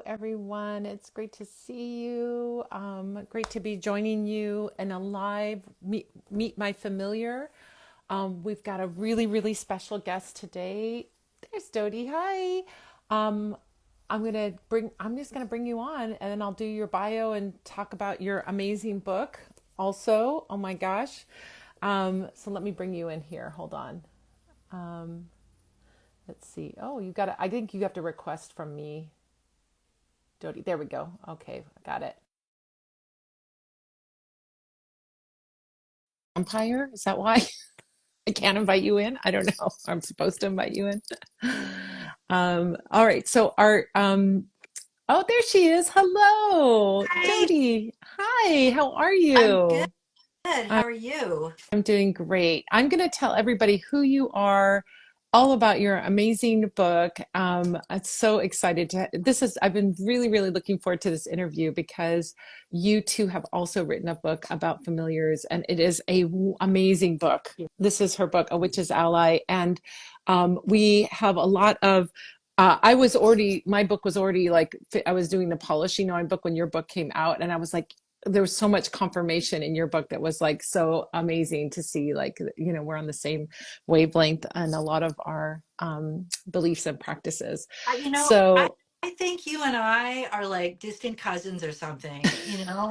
Everyone. It's great to see you. Great to be joining you in a live meet my familiar. We've got a really special guest today. There's Dodie. Hi. Um, I'm just gonna bring you on, and then I'll do your bio and talk about your amazing book. Also, oh my gosh. So let me bring you in here. Hold on. Um, let's see. Oh, you got to. I think you have to request from me. Dodie, there we go. Okay, got it. Empire? Is that why I can't invite you in? I don't know. I'm supposed to invite you in. All right. So our oh, there she is. Hello, Hi, Dodie. Hi, how are I'm good. you? How are you? I'm doing great. I'm going to tell everybody who you are, all about your amazing book. I'm so excited to. I've been really looking forward to this interview because you two have also written a book about familiars, and it is amazing book. This is her book, A Witch's Ally, and we have a lot of. My book was already like, I was doing the polishing on my book when your book came out, and I was like, there was so much confirmation in your book that was like so amazing to see, like, we're on the same wavelength and a lot of our beliefs and practices. I, you know, I, So I think you and I are like distant cousins or something,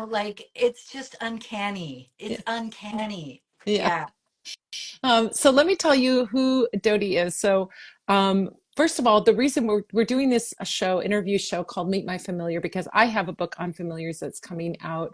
like it's just uncanny. It's yeah, uncanny. yeah. Yeah. So let me tell you who Dodie is. So first of all, the reason we're doing this interview show called Meet My Familiar, because I have a book on familiars that's coming out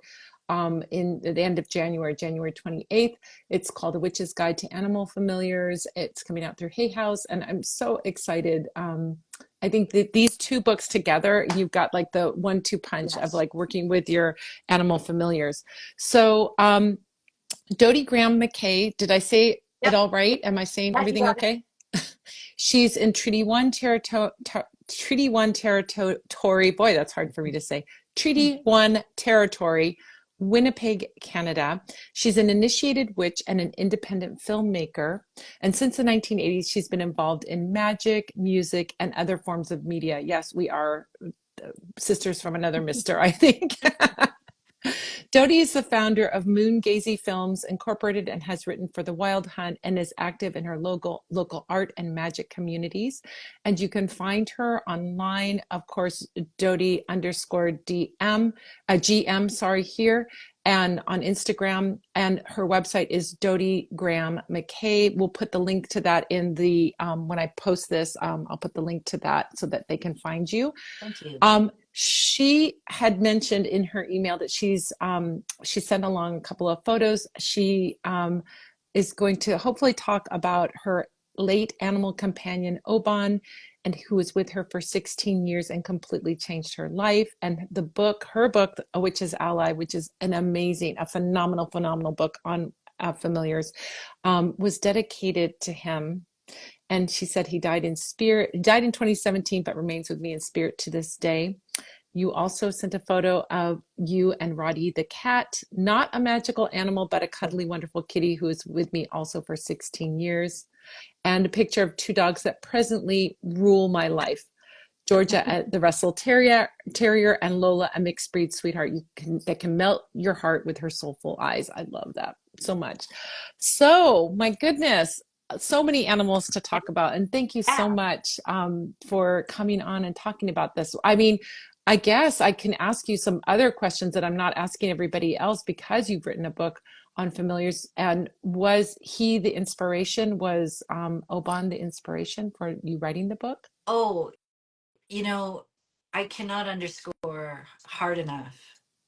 in the end of January, January 28th. It's called A Witch's Guide to Animal Familiars. It's coming out through Hay House, and I'm so excited. I think that these two books together, you've got like the 1-2 punch of Yes. like working with your animal familiars. So Dodie Graham McKay, did I say it Yep. all right? Am I saying Yeah, you everything got it. okay? She's in Treaty One Territory. Boy, that's hard for me to say. Treaty One Territory, Winnipeg, Canada. She's an initiated witch and an independent filmmaker. And since the 1980s, she's been involved in magic, music, and other forms of media. Yes, we are sisters from another mister, I think. Dodie is the founder of Moongazy Films Incorporated and has written for The Wild Hunt and is active in her local art and magic communities. And you can find her online, of course, Dodie underscore DM, GM, sorry, here, and on Instagram. And her website is Dodie Graham McKay. We'll put the link to that in the, when I post this, I'll put the link to that so that they can find you. Thank you. She had mentioned in her email that she sent along a couple of photos. She is going to hopefully talk about her late animal companion Oban, and who was with her for 16 years and completely changed her life. And her book, A Witch's Ally, which is a phenomenal book on familiars, was dedicated to him. And she said he died in spirit. He died in 2017, but remains with me in spirit to this day. You also sent a photo of you and Roddy the cat, not a magical animal, but a cuddly, wonderful kitty who is with me also for 16 years. And a picture of two dogs that presently rule my life. Georgia, the Russell Terrier, and Lola, a mixed breed sweetheart that can melt your heart with her soulful eyes. I love that so much. So, my goodness, so many animals to talk about. And thank you so Yeah. much for coming on and talking about this. I mean, I guess I can ask you some other questions that I'm not asking everybody else because you've written a book on familiars. And was he the inspiration? Was Oban the inspiration for you writing the book? Oh, you know, I cannot underscore hard enough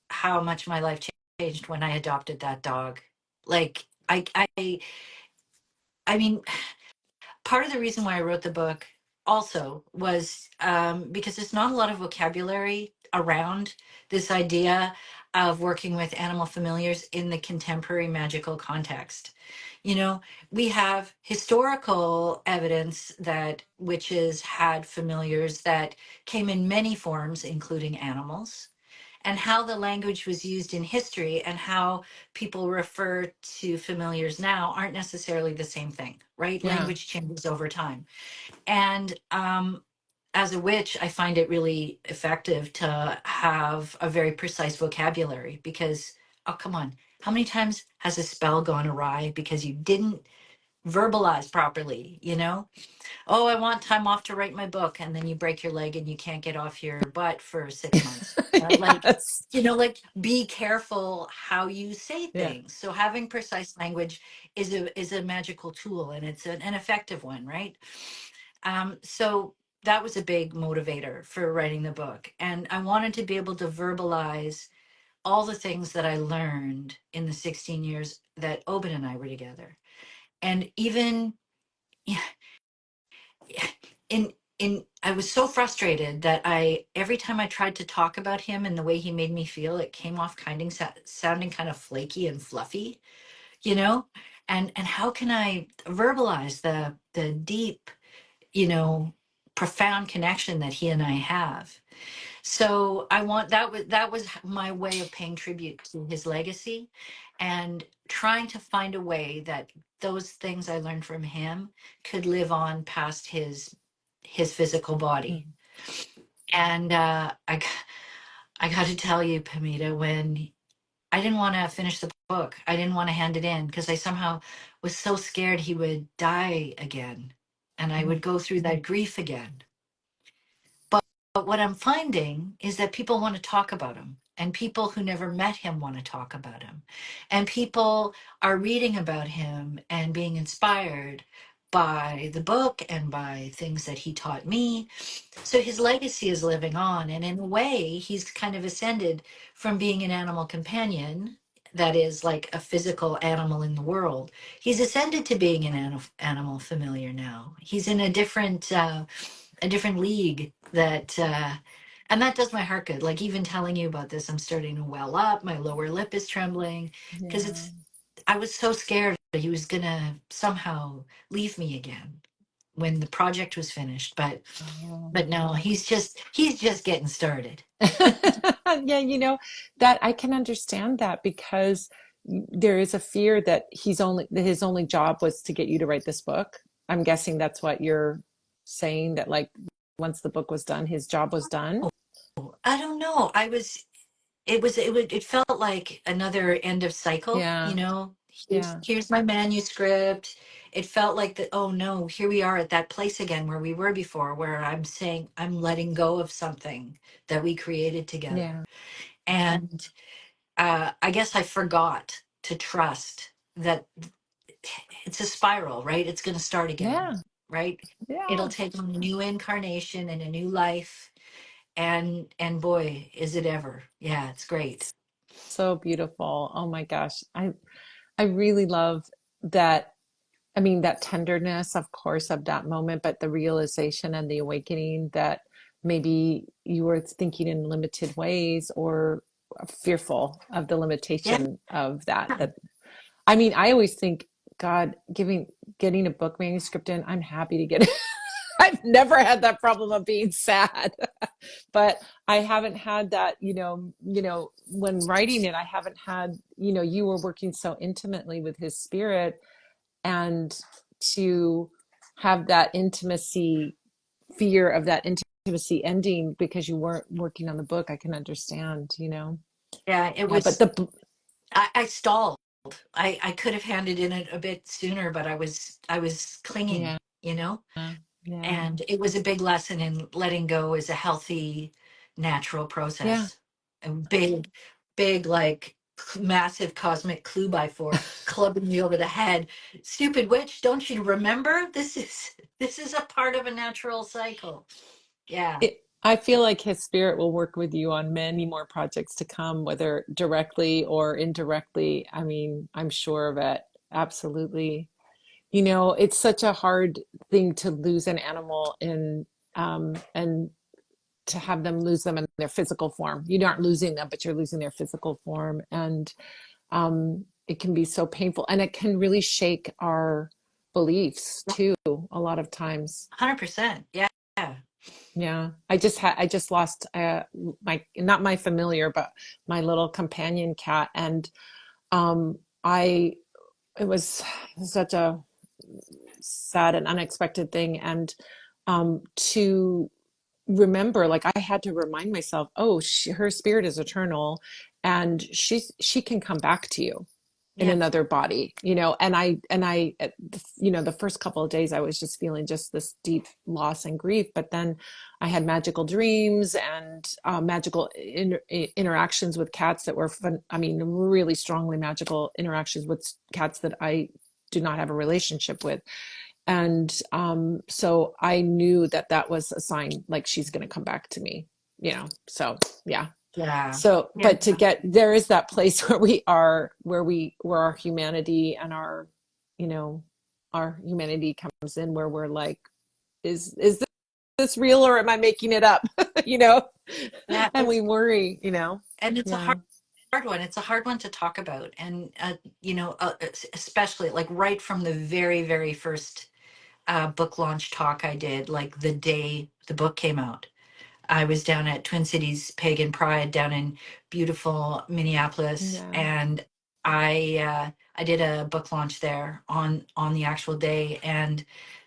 how much my life changed when I adopted that dog. Like I mean, part of the reason why I wrote the book also was because there's not a lot of vocabulary around this idea of working with animal familiars in the contemporary magical context. You know, we have historical evidence that witches had familiars that came in many forms, including animals, and how the language was used in history and how people refer to familiars now aren't necessarily the same thing, right? Yeah. Language changes over time. And as a witch, I find it really effective to have a very precise vocabulary because, oh, come on, how many times has a spell gone awry because you didn't verbalize properly, you know? Oh, I want time off to write my book. And then you break your leg and you can't get off your butt for 6 months. Like, Yes. like be careful how you say Yeah. things. So having precise language is a magical tool, and it's an effective one, right? So that was a big motivator for writing the book. And I wanted to be able to verbalize all the things that I learned in the 16 years that Obin and I were together. And even in I was so frustrated that I every time I tried to talk about him and the way he made me feel, it came off sounding kind of flaky and fluffy, you know? And how can I verbalize the deep, you know, profound connection that he and I have? So I want that was my way of paying tribute to his legacy and trying to find a way that those things I learned from him could live on past his physical body. Mm. And I got to tell you, Pamita, when I didn't want to finish the book, I didn't want to hand it in because I somehow was so scared he would die again and I Mm. would go through that grief again. But what I'm finding is that people want to talk about him, and people who never met him want to talk about him. And people are reading about him and being inspired by the book and by things that he taught me. So his legacy is living on. And in a way, he's kind of ascended from being an animal companion, that is like a physical animal in the world. He's ascended to being an animal familiar now. He's in a different league that and that does my heart good. Like even telling you about this, I'm starting to well up, my lower lip is trembling because Yeah. I was so scared that he was gonna somehow leave me again when the project was finished, Oh. but no, he's just getting started. Yeah, that I can understand that because there is a fear that that his only job was to get you to write this book. I'm guessing that's what you're saying, that like once the book was done, his job was done. I don't know, it felt like another end of cycle, Yeah. Yeah. here's my manuscript. It felt like that, oh no, here we are at that place again where we were before, where I'm saying I'm letting go of something that we created together. Yeah. And I guess I forgot to trust that it's a spiral, right? It's going to start again, Yeah. right? It'll Yeah. take on a new incarnation and a new life. And boy, is it ever. Yeah, it's great. So beautiful. Oh my gosh. I really love that. I mean, that tenderness, of course, of that moment, but the realization and the awakening that maybe you were thinking in limited ways or fearful of the Yeah. limitation of that. That I mean, I always think, God, getting a book manuscript in, I'm happy to get it. I've never had that problem of being sad, but I haven't had that, when writing it, I haven't had, you were working so intimately with his spirit, and to have that intimacy, fear of that intimacy ending because you weren't working on the book, I can understand, Yeah, it yeah, but was, I stalled. I could have handed in it a bit sooner, but I was clinging, yeah, you know? yeah, And it was a big lesson in letting go is a healthy, natural yeah. process. A big, like massive cosmic clue by four clubbing me over the head. Stupid witch, don't you remember? This is a part of a natural cycle. Yeah. I feel like his spirit will work with you on many more projects to come, whether directly or indirectly. I mean, I'm sure of it. Absolutely. It's such a hard thing to lose an animal and to have them lose them in their physical form. You aren't losing them, but you're losing their physical form. And it can be so painful. And it can really shake our beliefs too, a lot of times. 100%. Yeah. Yeah. Yeah. I just lost not my familiar, but my little companion cat. And I it was such a sad and unexpected thing. And to remember, like I had to remind myself, oh, her spirit is eternal, and she can come back to you in Yeah. another body, you know. And I you know, the first couple of days I was just feeling just this deep loss and grief, but then I had magical dreams and magical interactions with cats that were fun. I mean, really strongly magical interactions with cats that I do not have a relationship with. And so I knew that that was a sign, like she's going to come back to me, you know. So yeah. Yeah. So, Yeah. but to get there is that place where we are, where our humanity and our, you know, our humanity comes in, where we're like, is this real, or am I making it up? You know, Yeah. and we worry, you know. And it's a Yeah, hard one. It's a hard one to talk about. And, especially like right from the very, very first book launch talk I did, like the day the book came out. I was down at Twin Cities Pagan Pride down in beautiful Minneapolis, yeah, and I did a book launch there on the actual day. And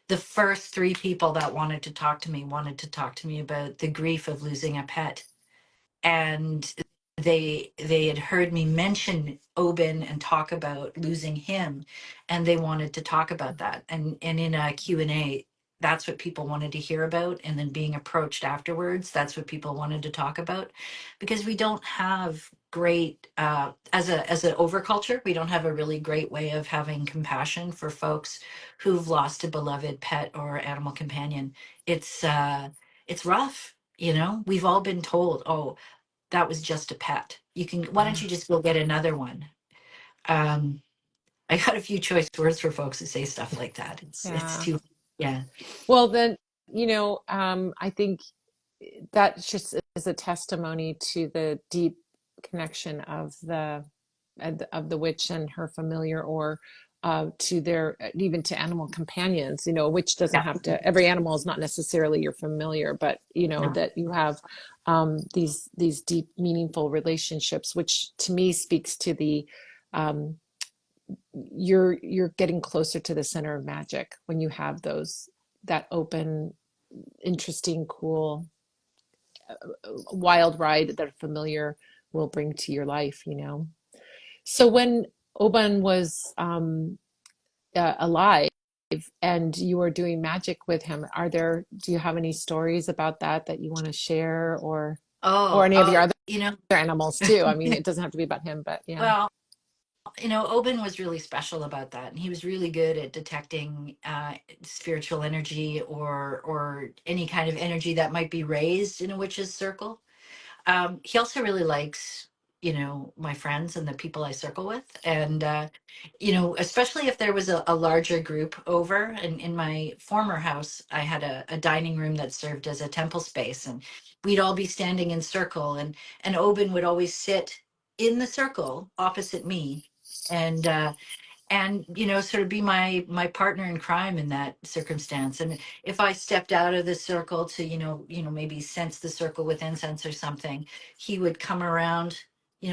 the first three people that wanted to talk to me about the grief of losing a pet. And they had heard me mention Oban and talk about losing him, and they wanted to talk about that. And in a Q&A, that's what people wanted to hear about. And then being approached afterwards, that's what people wanted to talk about, because we don't have great as an overculture, we don't have a really great way of having compassion for folks who've lost a beloved pet or animal companion. It's rough. You know, we've all been told, oh, that was just a pet. You can, why don't yeah, you just go get another one? Um, I got a few choice words for folks who say stuff like that. It's yeah. too, yeah. Well, then, you know, I think that just is a testimony to the deep connection of the witch and her familiar, or to their, even to animal companions. You know, a witch doesn't Yeah. have to, every animal is not necessarily your familiar, but you know No. that you have these deep meaningful relationships, which to me speaks to the um, you're getting closer to the center of magic when you have those, that open, interesting, cool, wild ride that a familiar will bring to your life, you know. So when Oban was alive and you were doing magic with him, do you have any stories about that that you want to share, or Oh, any of your other you know, animals too? I mean, it doesn't have to be about him, but yeah. well, Oban was really special about that, and he was really good at detecting spiritual energy or any kind of energy that might be raised in a witch's circle. He also really likes, my friends and the people I circle with. And, especially if there was a larger group over. And in my former house, I had a dining room that served as a temple space. And we'd all be standing in circle. And Oban would always sit in the circle opposite me. And sort of be my partner in crime in that circumstance. And if I stepped out of the circle to maybe sense the circle with incense or something, he would come around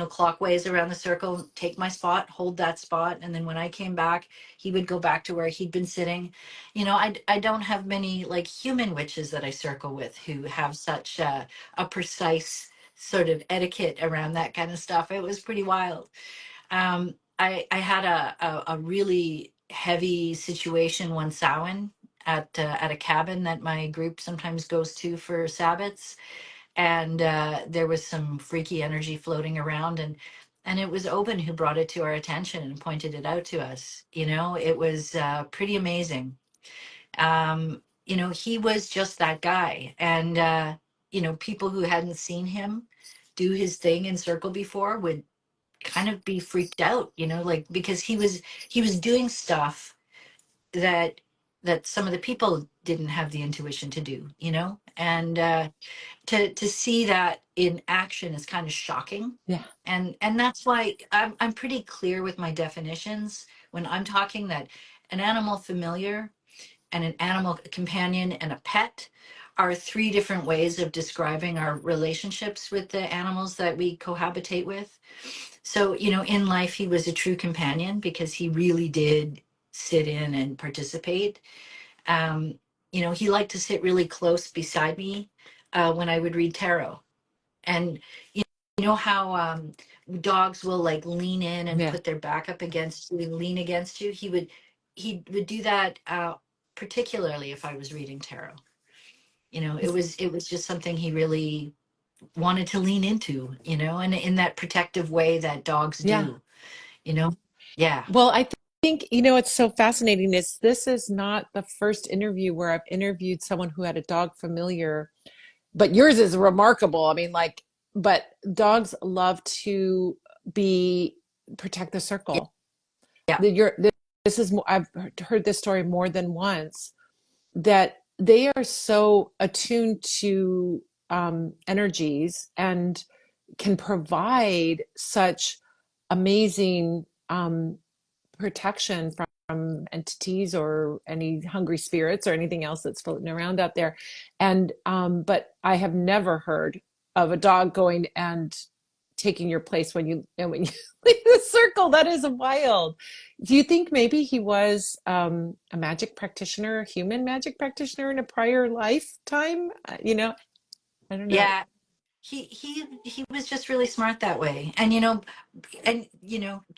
clockwise around the circle, take my spot, hold that spot, and then when I came back, he would go back to where he'd been sitting. I don't have many like human witches that I circle with who have such a precise sort of etiquette around that kind of stuff. It was pretty wild. I had a really heavy situation one Samhain at a cabin that my group sometimes goes to for Sabbats, and there was some freaky energy floating around, and it was Oban who brought it to our attention and pointed it out to us. It was pretty amazing. He was just that guy, and people who hadn't seen him do his thing in circle before would kind of be freaked out, like because he was doing stuff that some of the people didn't have the intuition to do, and to see that in action is kind of shocking. Yeah, And that's why I'm pretty clear with my definitions when I'm talking that an animal familiar and an animal companion and a pet are three different ways of describing our relationships with the animals that we cohabitate with. So, in life, he was a true companion because he really did sit in and participate. Um, he liked to sit really close beside me. when I would read tarot. And you know how dogs will like lean in and Yeah. put their back up against you, lean against you. He would do that, particularly if I was reading tarot. It was just something he really wanted to lean into, and in that protective way that dogs Yeah. do, you know. Yeah. Well, I think, what's so fascinating is this is not the first interview where I've interviewed someone who had a dog familiar, but yours is remarkable. I mean, like, but dogs love to be protect the Yeah. circle. Yeah. This is I've heard this story more than once that they are so attuned to energies and can provide such amazing protection from entities or any hungry spirits or anything else that's floating around out there. And but I have never heard of a dog going and taking your place when you leave the circle. That is wild. Do you think maybe he was a magic practitioner, a human magic practitioner in a prior lifetime? I don't know. Yeah. He was just really smart that way. And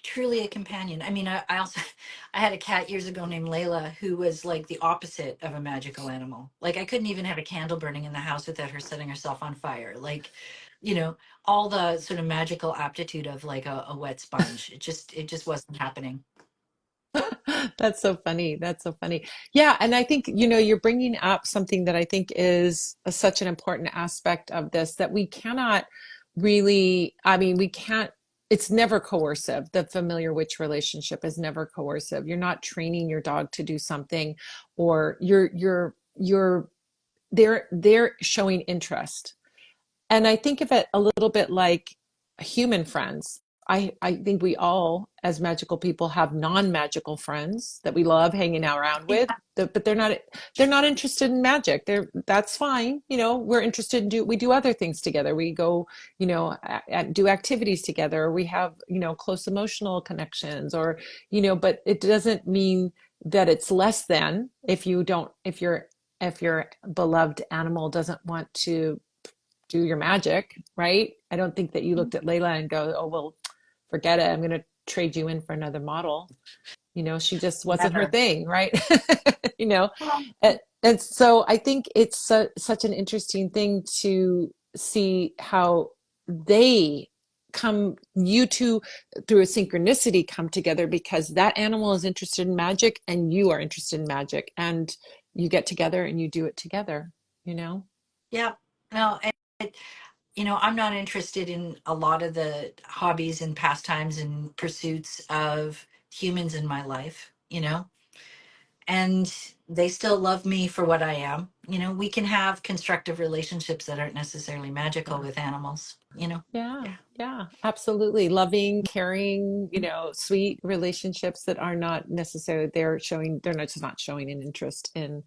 truly a companion. I mean, I also I had a cat years ago named Layla, who was like the opposite of a magical animal. Like, I couldn't even have a candle burning in the house without her setting herself on fire. Like, you know all the sort of magical aptitude of like a wet sponge. It just wasn't happening. That's so funny. That's so funny. Yeah, and I think, you're bringing up something that I think is such an important aspect of this that we cannot really, I mean, we can't, it's never coercive. The familiar witch relationship is never coercive. You're not training your dog to do something, or you're they're showing interest. And I think of it a little bit like human friends. I think we all, as magical people, have non-magical friends that we love hanging out around with, but they're not interested in magic. That's fine. We're interested in we do other things together. We go, do activities together. Or we have, close emotional connections, or, but it doesn't mean that it's less than if your beloved animal doesn't want to do your magic, right? I don't think that you looked at Layla and go, oh, well, forget it. I'm going to trade you in for another model. She just wasn't her Never. thing, right? you know, Well, and so I think it's such an interesting thing to see how they you two, through a synchronicity, come together because that animal is interested in magic and you are interested in magic, and you get together and you do it together, you know? yeah. No, I'm not interested in a lot of the hobbies and pastimes and pursuits of humans in my life. And they still love me for what I am. We can have constructive relationships that aren't necessarily magical Yeah. with animals. Yeah, Yeah. yeah, absolutely. Loving, caring, sweet relationships that are not necessarily they're not just not showing an interest in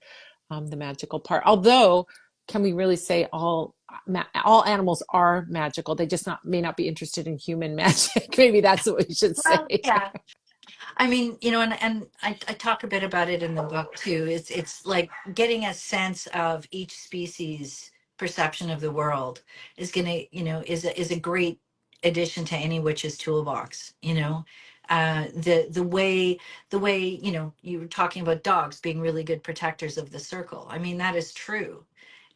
the magical part. Although, can we really say all animals are magical? They just may not be interested in human magic. Maybe that's what we should say. Well, yeah. I mean, and I talk a bit about it in the book too. It's like getting a sense of each species' perception of the world is gonna, is a great addition to any witch's toolbox. The way you were talking about dogs being really good protectors of the circle. I mean, that is true.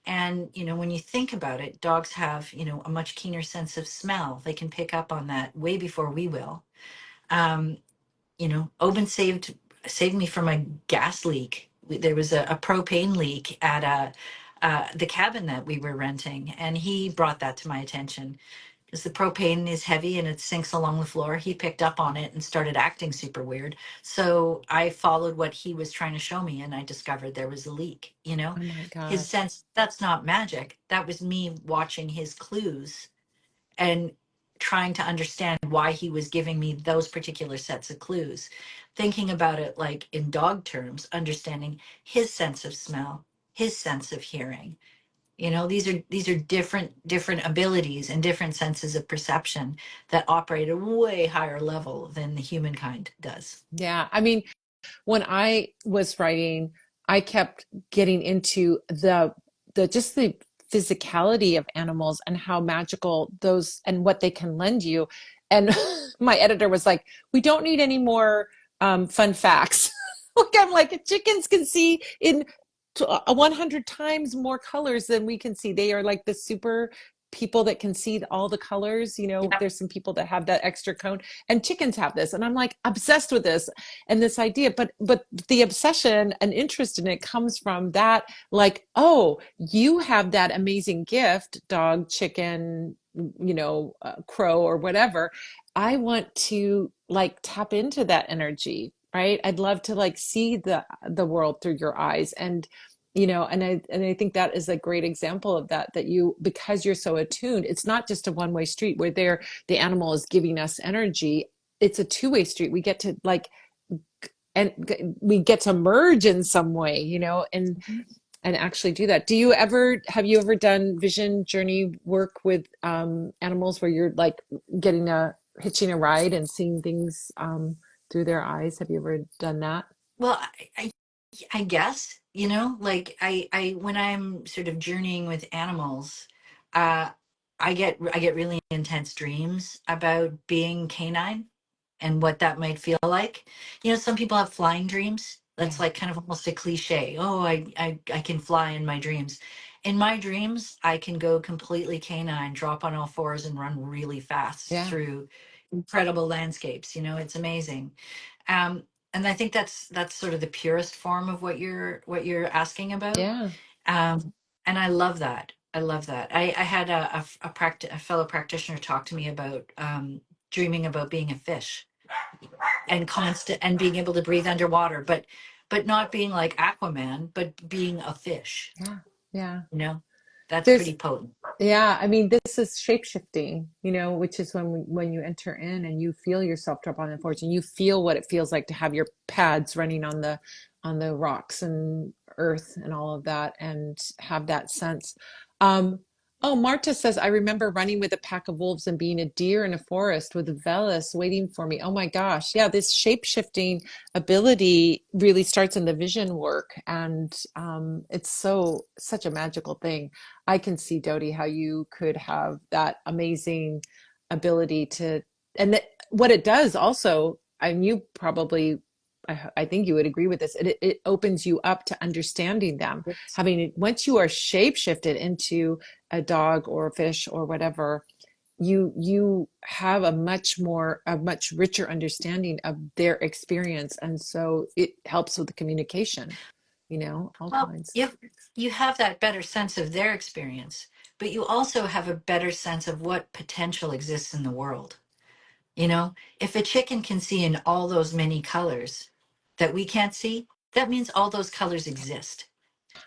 And when you think about it, dogs have a much keener sense of smell. They can pick up on that way before we will. Um, Oban saved me from a gas leak. There was a propane leak at the cabin that we were renting, and he brought that to my attention because the propane is heavy and it sinks along the floor. He picked up on it and started acting super weird. So I followed what he was trying to show me, and I discovered there was a leak. Oh my His God. sense, that's not magic. That was me watching his clues and trying to understand why he was giving me those particular sets of clues, thinking about it like in dog terms, understanding his sense of smell, his sense of hearing. These are different abilities and different senses of perception that operate at a way higher level than the humankind does. Yeah. I mean, when I was writing, I kept getting into the just the physicality of animals and how magical those and what they can lend you. And my editor was like, we don't need any more fun facts. Like I'm like, chickens can see in 100 times more colors than we can see. They are like the super people that can see all the colors. Yeah. There's some people that have that extra cone, and chickens have this. And I'm like obsessed with this and this idea. But the obsession and interest in it comes from that, like, oh, you have that amazing gift, dog, chicken, crow or whatever. I want to like tap into that energy, right? I'd love to like see the world through your eyes. And I think that is a great example of that you, because you're so attuned, it's not just a one-way street where the animal is giving us energy. It's a two-way street. We get to like, and we get to merge in some way, and actually do that. Have you ever done vision journey work with animals where you're like hitching a ride and seeing things through their eyes? Have you ever done that? Well, I guess, like when I'm sort of journeying with animals, uh, I get really intense dreams about being canine and what that might feel like. Some people have flying dreams. That's Yeah, like kind of almost a cliche. Oh, I can fly in my dreams. In my dreams, I can go completely canine, drop on all fours, and run really fast yeah, through incredible landscapes. It's amazing. Um, and I think that's sort of the purest form of what you're asking about. yeah. Um, and I love that. I love that. I had a fellow practitioner talk to me about dreaming about being a fish and constant and being able to breathe underwater, but not being like Aquaman, but being a fish. Yeah, yeah. You know, that's There's pretty potent. Yeah, I mean, this is shapeshifting, which is when you enter in and you feel yourself drop on the floor and you feel what it feels like to have your pads running on the rocks and earth and all of that and have that sense. Um, oh, Marta says, I remember running with a pack of wolves and being a deer in a forest with Velis waiting for me. Oh my gosh. Yeah, this shapeshifting ability really starts in the vision work, and it's such a magical thing. I can see, Dodie, how you could have that amazing ability to, and what it does also, and you probably, I think you would agree with this, it opens you up to understanding them. Yes. Once you are shapeshifted into a dog or a fish or whatever, you have a much richer understanding of their experience. And so it helps with the communication, all Well, kinds. you have that better sense of their experience, but you also have a better sense of what potential exists in the world. If a chicken can see in all those many colors that we can't see, that means all those colors exist.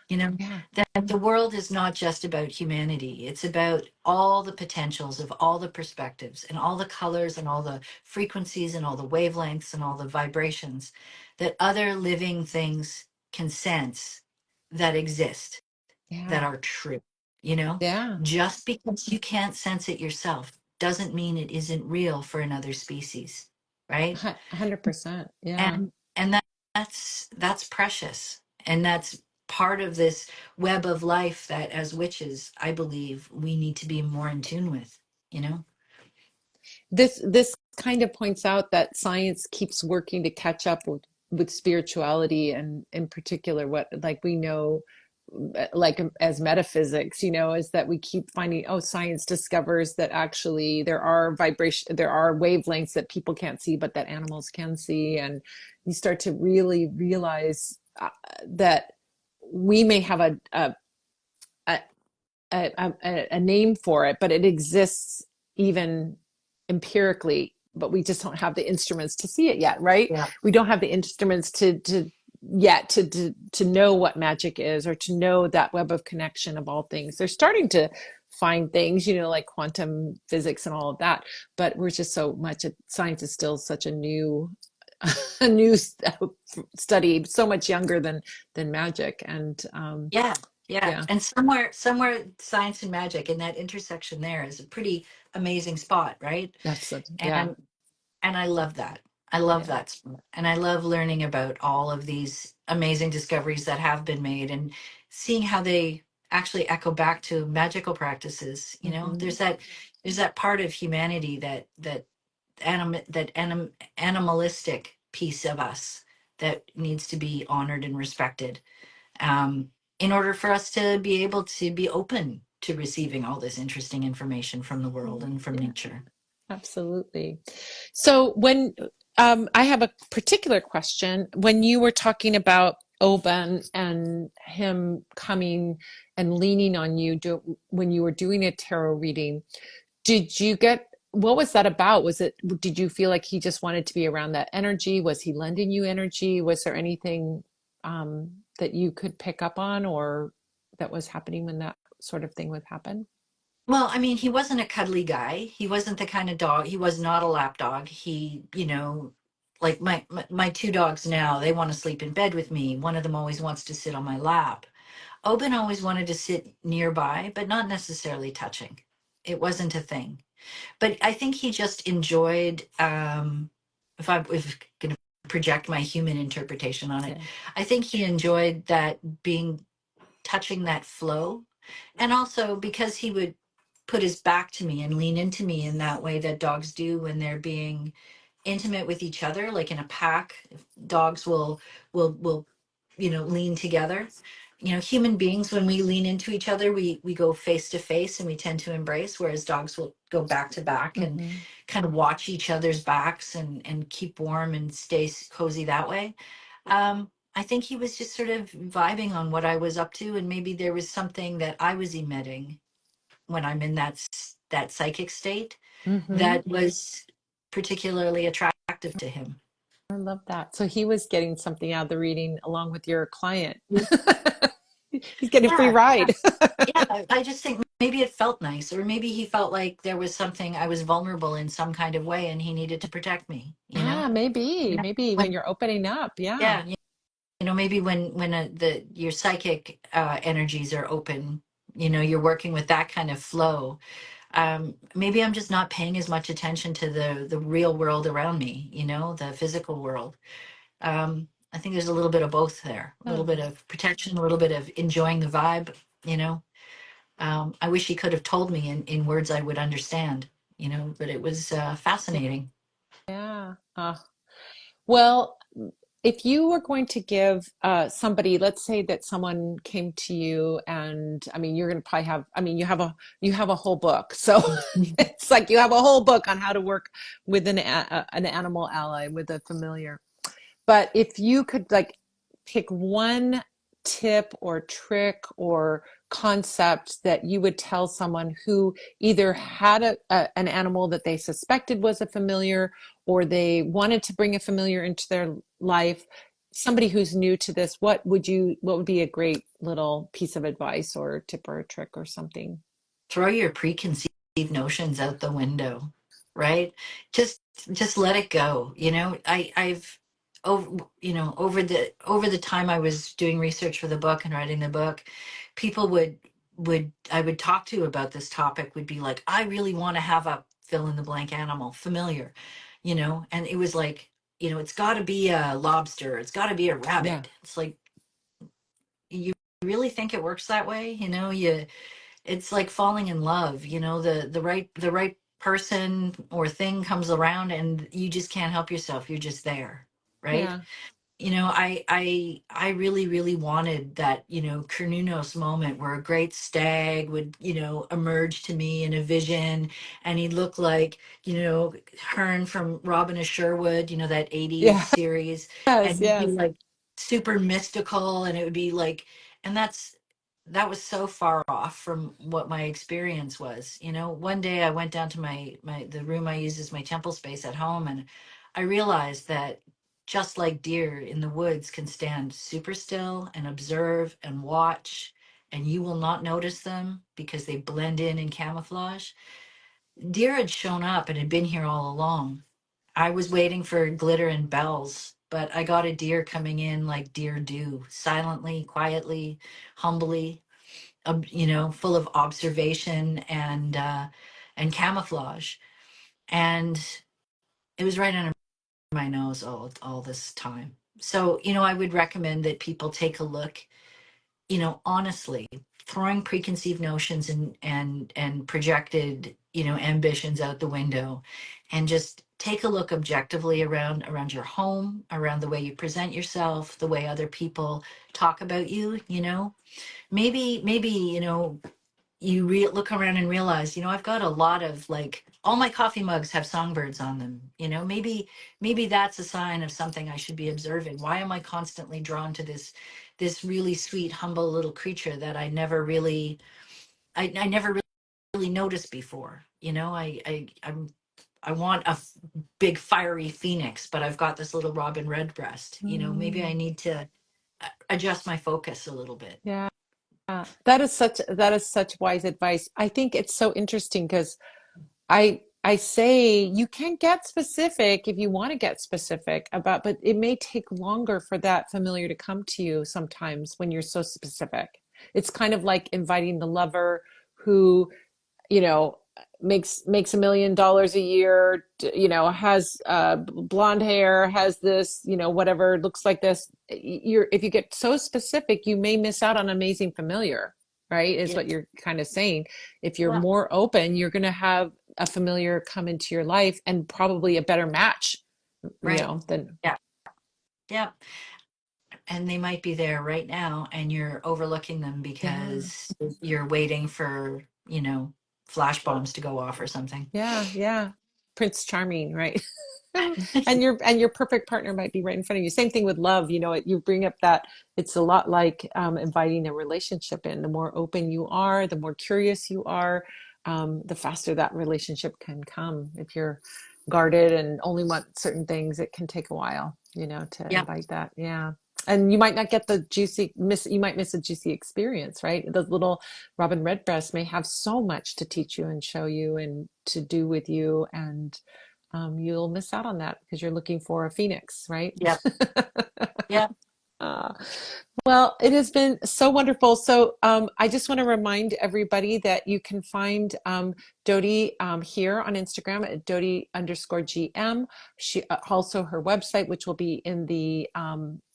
Yeah, That the world is not just about humanity. It's about all the potentials of all the perspectives and all the colors and all the frequencies and all the wavelengths and all the vibrations that other living things can sense that exist, that yeah, are true. You know, yeah. just because you can't sense it yourself doesn't mean it isn't real for another species, right? 100%. Yeah. And that's precious, and that's part of this web of life that as witches I believe we need to be more in tune with, you know. This kind of points out that science keeps working to catch up with spirituality, and in particular what like we know, like as metaphysics, is that we keep finding, oh, science discovers that actually there are wavelengths that people can't see but that animals can see. And you start to really realize that we may have a, a name for it, but it exists even empirically, but we just don't have the instruments to see it yet, right? Yeah. We don't have the instruments to know what magic is, or to know that web of connection of all things. They're starting to find things, like quantum physics and all of that, but we're just so much, science is still such a new a new study, so much younger than magic. And Yeah, yeah. yeah, And somewhere science and magic, and that intersection there is a pretty amazing spot, right? yeah, And I love that. I love yeah. that spot. And I love learning about all of these amazing discoveries that have been made and seeing how they actually echo back to magical practices. You know, Hmm. there's that part of humanity that animalistic piece of us that needs to be honored and respected, um, in order for us to be able to be open to receiving all this interesting information from the world and from Yeah, nature. absolutely. So when I have a particular question, when you were talking about Oban and him coming and leaning on you when you were doing a tarot reading, did you get what was that about? Was it did you feel like he just wanted to be around that energy? Was he lending you energy? Was there anything that you could pick up on or that was happening when that sort of thing would happen? Well, I mean, he wasn't a cuddly guy. He wasn't the kind of dog. He was not a lap dog. Like my two dogs now, they want to sleep in bed with me. One of them always wants to sit on my lap. Oben always wanted to sit nearby, but not necessarily touching. It wasn't a thing. But I think he just enjoyed, if going to project my human interpretation on it, Yeah. I think he enjoyed that being touching that flow. And also because he would put his back to me and lean into me in that way that dogs do when they're being intimate with each other, like in a pack. Dogs will lean together. Human beings, when we lean into each other, we go face to face and we tend to embrace, whereas dogs will go back to back and Hmm. kind of watch each other's backs and keep warm and stay cozy that way. I think he was just sort of vibing on what I was up to, and maybe there was something that I was emitting when I'm in that psychic state Hmm. that was particularly attractive to him. I love that. So he was getting something out of the reading along with your client. He's getting a free Yeah, ride. yeah. I just think maybe it felt nice, or maybe he felt like there was something, I was vulnerable in some kind of way, and he needed to protect me. Yeah, maybe, Yeah. maybe when When, you're opening up. Yeah. yeah, maybe when the your psychic energies are open, you're working with that kind of flow. Maybe I'm just not paying as much attention to the real world around me, the physical world. I think there's a little bit of both there, a little Yeah. bit of protection, a little bit of enjoying the vibe, you know. I wish he could have told me in words I would understand, but it was fascinating. Yeah. Well, if you were going to give somebody, let's say that someone came to you, and I mean, you're going to probably have, I mean, you have a whole book, so it's like you have a whole book on how to work with an animal ally with a familiar. But if you could like pick one tip or trick or concept that you would tell someone who either had an animal that they suspected was a familiar or they wanted to bring a familiar into their life, somebody who's new to this, what would be a great little piece of advice or tip or a trick or something? Throw your preconceived notions out the window, right? Just let it go. I've over the time I was doing research for the book and writing the book, people would I would talk to about this topic would be like, I really want to have a fill in the blank animal familiar, and it was like, it's got to be a lobster, it's got to be a Yeah. rabbit. It's like, you really think it works that way? It's like falling in love, the right person or thing comes around and you just can't help yourself, you're just there, right? Yeah. I really, really wanted that, Cernunnos moment where a great stag would, emerge to me in a vision, and he'd look like, Hearn from Robin of Sherwood, that 80s Yeah. series, and Yes. he'd be Yes. like super mystical, and it would be like, and that was so far off from what my experience was. One day I went down to the room I use as my temple space at home, and I realized that just like deer in the woods can stand super still and observe and watch, and you will not notice them because they blend in camouflage. Deer had shown up and had been here all along. I was waiting for glitter and bells, but I got a deer coming in like deer do, silently, quietly, humbly, full of observation and camouflage. And it was right under my nose all this time. So, I would recommend that people take a look, honestly, throwing preconceived notions and projected, ambitions out the window, and just take a look objectively around your home, around the way you present yourself, the way other people talk about you. Maybe you look around and realize, I've got a lot of, like, all my coffee mugs have songbirds on them. Maybe that's a sign of something I should be observing. Why am I constantly drawn to this really sweet, humble little creature that I never really noticed before? I want big fiery phoenix, but I've got this little robin redbreast. Maybe I Mm, need to adjust my focus a little bit. yeah. That is such wise advice. I think it's so interesting because I say you can get specific if you want to get specific about, but it may take longer for that familiar to come to you sometimes when you're so specific. It's kind of like inviting the lover who, you know, makes $1 million a year, has blonde hair, has this, whatever, looks like this. If you get so specific, you may miss out on amazing familiar, right? Is Yeah. what you're kind of saying. If you're Yeah. more open, you're going to have a familiar come into your life and probably a better match, Right. than Yeah. Yeah. And they might be there right now, and you're overlooking them yeah. because you're waiting for, flash bombs to go off or something. Yeah, yeah. Prince Charming, right? And your perfect partner might be right in front of you. Same thing with love. You bring up that it's a lot like inviting a relationship in. The more open you are, the more curious you are, the faster that relationship can come. If you're guarded and only want certain things, it can take a while, to Yeah. invite that. Yeah. And you might not get the you might miss a juicy experience, right? Those little Robin Redbreast may have so much to teach you and show you and to do with you, and you'll miss out on that because you're looking for a phoenix, right? Yeah. Yeah. Uh, well, it has been so wonderful. So I just want to remind everybody that you can find Dodie here on Instagram at Dodie_GM. She also her website, which will be in the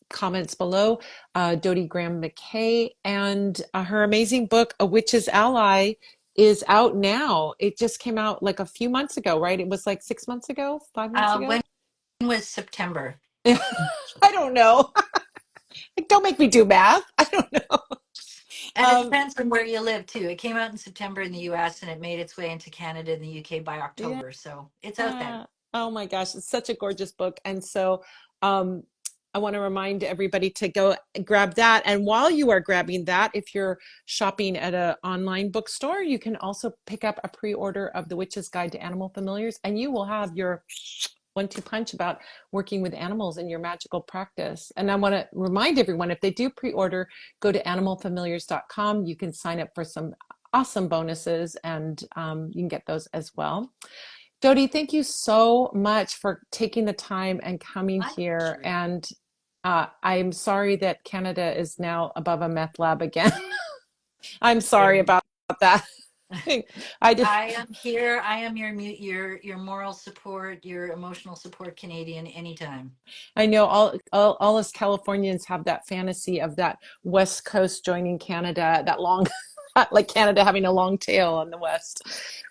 comments below, Dodie Graham McKay, and her amazing book, A Witch's Ally, is out now. It just came out like a few months ago, right? It was like 6 months ago, 5 months When ago. was September? I don't know. Don't make me do math. I don't know. And it Um, depends on where you live too. It came out in September in the US, and it made its way into Canada and the UK by yeah. October. So it's out there. Oh my gosh, it's such a gorgeous book. And so um, I want to remind everybody to go grab that. And while you are grabbing that, if you're shopping at an online bookstore, you can also pick up a pre-order of The Witch's Guide to Animal Familiars, and you will have your 1-2 punch about working with animals in your magical practice. And I want to remind everyone, if they do pre-order, go to animalfamiliars.com. You can sign up for some awesome bonuses, and you can get those as well. Dodie, thank you so much for taking the time and coming My here. pleasure. And I'm sorry that Canada is now above a meth lab again. I'm sorry Yeah. about that. I just, I am here. I am your moral support, your emotional support Canadian anytime. I know all us Californians have that fantasy of that West Coast joining Canada, that long, like Canada having a long tail on the West.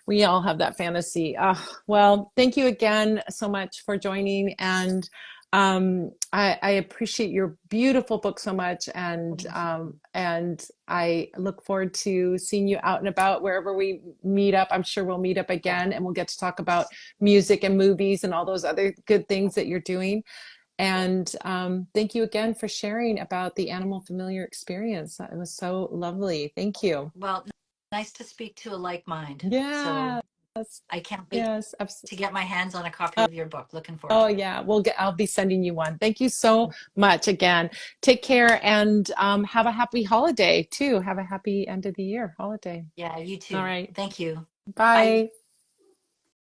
We all have that fantasy. Well, thank you again so much for joining, and I appreciate your beautiful book so much, and I look forward to seeing you out and about wherever we meet up. I'm sure we'll meet up Yeah. again, and we'll get to talk about music and movies and all those other good things that you're doing. And thank you again for sharing about the animal familiar experience. It was so lovely. Thank you. Well, nice to speak to a like mind. So Yes, I can't wait yes. to get my hands on a copy of your book. Looking forward Oh to it. yeah, I'll be sending you one. Thank you so much again. Take care, and have a happy holiday too. Have a happy end of the year holiday. Yeah, you All too. right. Thank you. Bye. Bye.